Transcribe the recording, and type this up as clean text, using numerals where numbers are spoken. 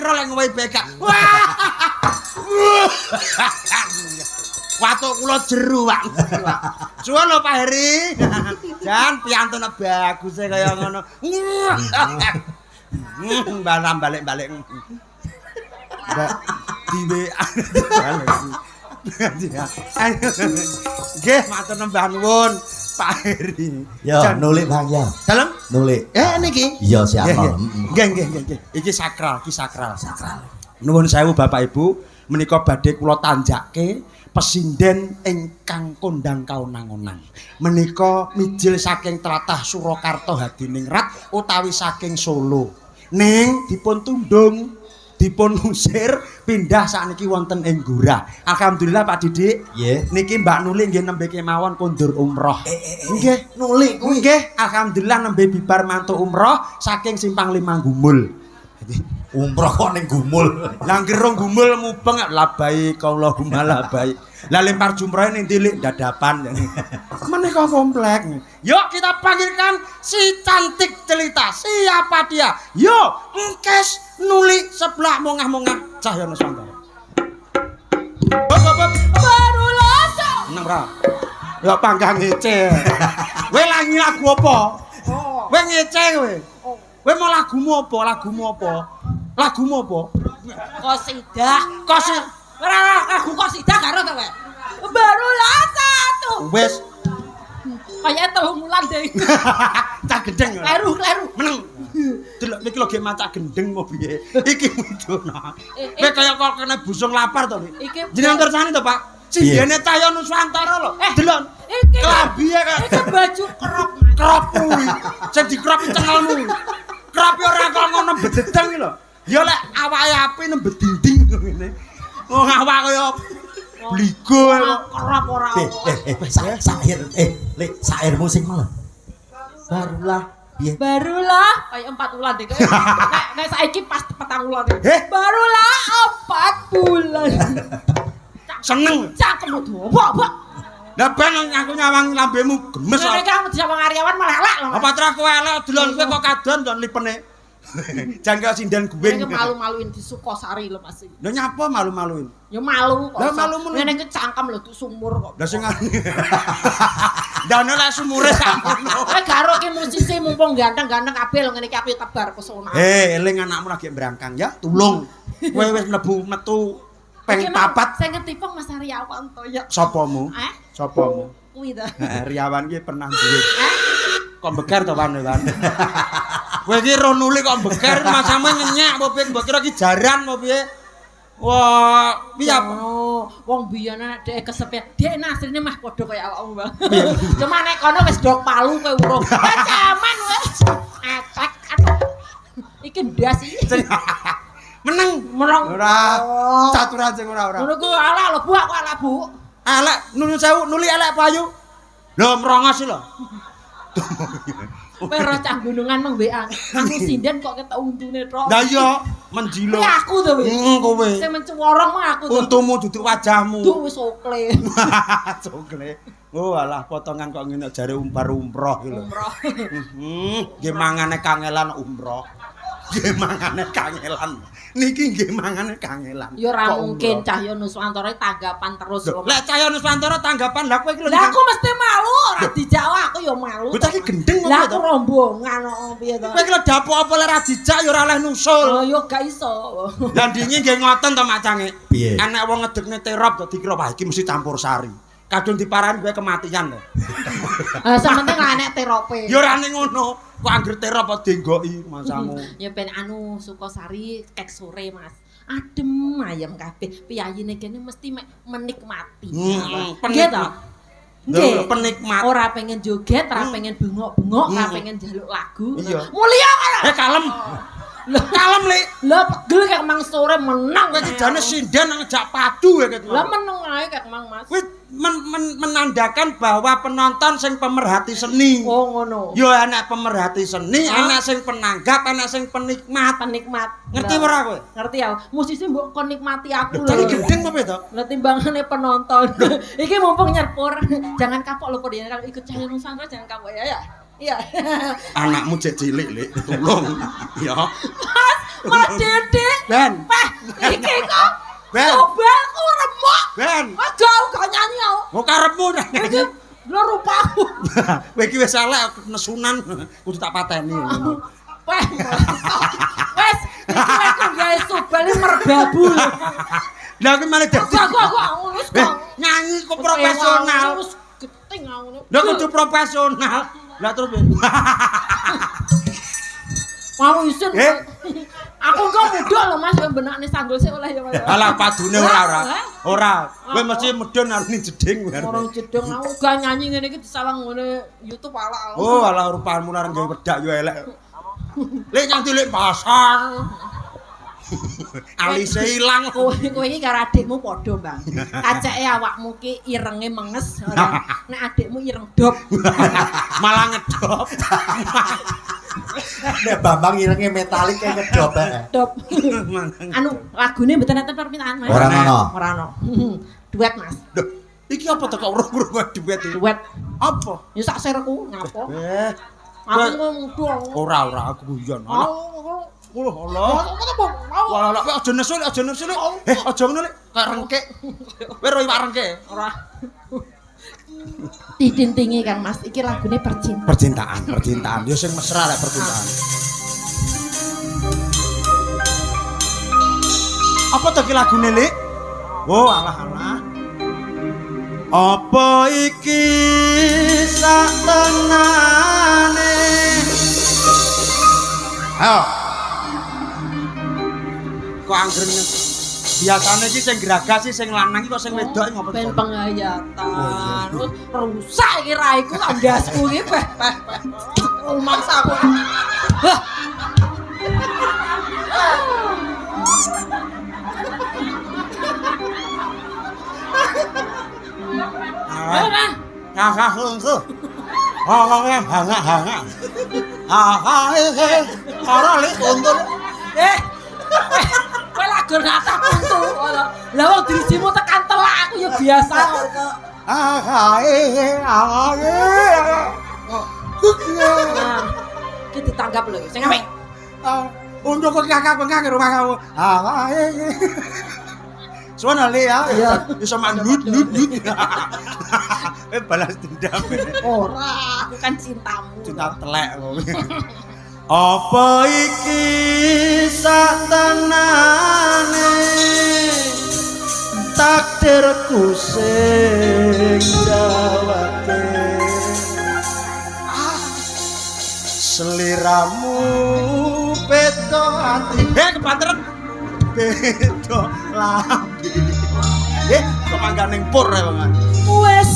ro lek ngowahi bekak. Wah. Watuk kula jeru, Pak. Suwun lho Pak Heri. Jan piantune bagus kaya ngono. Balam balik-balik. Mbak diwe. Nggih, matur nembah nuwun Pak Heri. Ya, nulik Bang ya. Dalem? Nulik. Niki. Iya, siap. Nggih. Iki sakral. Nuwun sewu Bapak Ibu, menika badhe kula tanjakke pesinden ingkang kondang kaunang-unang. Menika mijil saking tlatah Surakarta Hadiningrat utawi saking Solo. Ning dipun tundung, dipun usir pindah sakniki wonten ing Gurah. Alhamdulillah Pak Didik. Nggih. Niki Mbak Nuli nggih nembe kemawon kondur umroh. Nggih, nulik kuwi. Nggih, alhamdulillah nembe bibar mantuk umroh saking Simpang Lima Gumul. Umroh kok ning Gumul. Lah gerung Gumul mubeng labai Allahumma labai. Lah lempar jumrohe ning tilik dadapan. Menika komplek. Yuk kita panggilkan si cantik jelita. Siapa dia? Yuk, engkes Nuli sebelah mongah-mongah Cahya Nuswantara. Baru loso. Nang ra. Ya panggang ngece. Kowe langi lagu apa? Kowe ngece kowe. Kowe mau lagumu apa? Lagumu apa? Kosidah. Ora lagu kosidah karo to, Pak. Baru loso tuh. Wis Kayak telung wulan deh. cah gendeng. Kleru. Meneng. Delok iki lho ge macak gendeng mau piye. Iki midono. Kowe kaya kok kena busung lapar to, Lik. Iki Jenengan kersane to, Pak? Sindene Cahya Nuswantara lho. Delok. Iki Klambihe kaya iki baju krop. krop kuwi. Sing dikropi cengelmu. Kropi ora kok ngono bededeng iki lho. Ya lek awake api nembet dinding ngene. Wong awak kaya bligo kok. Krop ora. Sair. Lek sairmu sing malah. Barulah piye? Barulah kayak 4 bulan deh. Nek saiki pas 4 bulan deh. Barulah 4 bulan. Seneng. Cakemmu dobok. Lah ben aku nyawang lambemu gemes. Nek kamu disapa karyawan malah elek lho. Apa tra kowe elek delon kowe kok kadon don lipene. Jangka sinden guwing. Nek malu-maluin di Sukosari lho Mas. Lho nyapa malu-maluin? Ya malu kok. Lah malumu. Nek iki cangkem lho tuh sumur kok. Lah sing Dane lek sumure sakmono. Garo ki musisi mumpung ganteng-ganteng kabeh lho ngene iki aku tebar pesona. Eling anakmu lagi brangkang ya, tulung. Kowe wis mlebu metu peng papat. Sing ketipung Mas Aryawan to ya. Sopomu? Sopomu? Kuwi to. Riawan ki pernah duwe. Kok beker to Wan? Kowe iki ro nuli kok beker masamu nyenyak apa piye? Mbok kira ki jaran apa piye? Wah, piye wong biyen nek dhek kesepian, dhek asline mah padha kaya awakmu, Bang. Cuma nek kono wis dok palu kowe urung. Jaman wis. Acak. Iki ndas iki. Meneng. Ora. Caturan sing ora. Ngono ku ala lho, Bu, aku ala, Bu. Elek nuwun sewu, nuli elek payu. Lho mrongos lho. Kowe ro cah gunungan mung WA. Aku sinden kok ketok untune tok. Lah iya, menjilo. Kuwi aku to, wis. Kowe. Sing mencorong mah aku to. Untumu duduk wajahmu. Duh wis okle. Cokle. Oh alah potongan kok ngene jare umroh iki lho. Umroh. Nggih mangane kangelan umroh. Nggih mangane kangelan. Niki nggih mangane kangelan. Ya ora mungkin Cahya Nuswantara tanggapan terus lho. Lek Cahya Nuswantara tanggapan lha kowe iki lho. Lah aku mesti malu ora dijawab aku ya malu. Bocah iki gendeng kok. Lah aku rombongan kok piye to. Kowe iki lho dapuk apa lek ora dijak ya ora oleh nusul. Oh ya gak iso. Lah ndingi nggih ngoten to macange. Piye? Enek wong ngedekne terop to dikira wah iki mesti campur sari. Kadung diparani kowe kematian lho. Sementing lah enek terope. Ya ora ning ngono. Kok anggere terop apa denggoki masamu. Ya ben anu Sukosari kek sore Mas. Adem ayam kabeh. Piyayine kene mesti menikmati. Nggih to? Nggih, penikmat. Ora pengen joget, ora pengen bengok-bengok, ora pengen njaluk lagu. Iya. Mulia kan? Kalem. Kalem, Lik. Lah pegel kek mang sore menang Kowe iki jane sinden ngejak padu ya Lah meneng ae kek mang Mas. Kuwi menandakan bahwa penonton sing pemerhati seni. Oh ngono. Ya enek pemerhati seni, enek sing penanggap, enek sing penikmat. Ngerti ora kowe? Ngerti ya. Musisi mbok kon nikmati aku lho. Tadi gendeng apa to? Lah timbangane penonton. Iki mumpung nyerpur. Jangan kapok lho Podine kalau ikut Cahya Nuswantara jangan kapok ya. Iya. Anakmu cek cilik, Lik. Tulung. Ya. Mas, Mas Didik. Ben. Peh, iki kok. Ben. Cobaku remuk. Ben. Aja gak nyanyi aku. Mau karepmu Iki lho rupaku. Kowe iki wis elek nesunan kudu tak pateni. Peh. Wes, iki aku gawe subal merbabu. Lah kuwi malah dadi. Aku wis kok. Nyanyi kok profesional. Wis geting aku. Lah kudu profesional. Lah terus Mau isin. Eh? Aku kok mudhok lho Mas, benakne sanggul sik oleh ya Mas. alah padune ora. Ora. Kowe mesti medhun arep jeding. Orang jedeng aku gak nyanyi ngene iki disalang ngene YouTube ala. Oh, alah rupamu larang gawe wedak yo elek. Lek nyang tilik pasar. Alise ilang. Kowe iki karo adikmu padha, Bang. Kaceke awakmu ki irenge menges ora. Nek adikmu ireng dop. Malah ngedop. Nek Bambang irenge metalik kayak ngedop Dop. Anu, lagune mboten enten permintaan, Mas. Ora ono. Ora ono. Duet, Mas. Duh, iki apa to kok urung-urung duet iki? Duet. Apa? Ya sak serku ngapo? Aku Aku ngomong ora aku guyon. Allah. Mau. Wala kowe aja nesu, aja nesu. Aja ngono lek kok rengkek. Kowe ro iwak rengkek. Ora. Ditintingi Kang Mas, iki lagune percintaan. Percintaan. Ya sing mesra lek percintaan. Apa to ki lagune, Lik? Oh, alah. Apa iki sak tenane? Ayo. Kok anggreng biasane iki sing geragas sih sing lanang iki kok sing wedok ngopo Ben penghayatan. Rusak iki raiku andasku iki peh. Mangsa aku. Hah. Ora lek untul. Kowe lagur ngata puntu. Lah wong dirijimu tekan telak aku ya biasa kok. Ki ditanggap lho sing apik. Untuk kok kakak bengkak ke rumah kamu. Suara le ya, bisa mandut. Balas dendam. Ora, aku kan cintamu. Cinta telek kowe. Apa iki sak tenane takdirku sing jawate seliramu peto ati kepantren peto lambi kok mangga ning pur ya Bang Wes